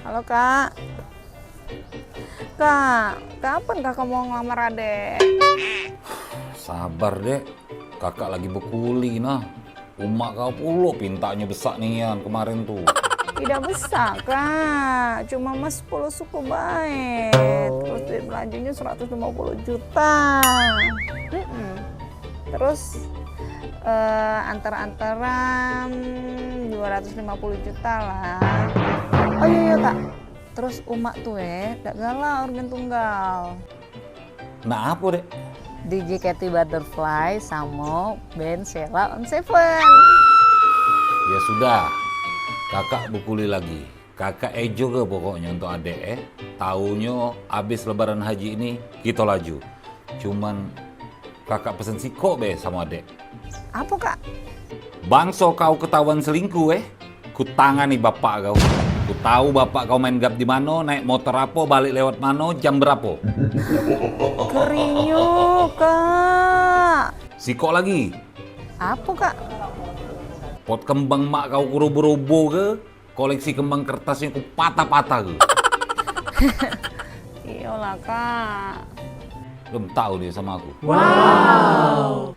Halo kak. Kak, kapan kakak mau ngelamar adek? Sabar dek, kakak lagi berkuli nah. Umak kau pula pintanya besar nian kemarin tuh. Tidak besar kak, cuma mas 10 suku baik. Terus duit belanjanya 150 juta. Terus antar-antaran 250 juta lah. Oh iya kak, terus umak tuh gak galau organ tunggal. Nah apa dek? DJ Katy Butterfly sama band Sheila on Seven. Ya sudah, kakak berkuli lagi. Kakak ejo ke pokoknya untuk adek Taunya abis lebaran haji ini kita laju. Cuman kakak pesen siko be sama adek. Apa kak? Bangso kau ketahuan selingkuh ku tangani bapak kau. Ku tahu bapak kau main gap di mana, naik motor apa, balik lewat mana, jam berapa. Kerinyu kak. Siko lagi. Apa kak? Pot kembang mak kau kurubu-rubu ke, koleksi kembang kertasnya ku patah-patah ke. Iyalah kak. Belum tahu dia sama aku. Wow.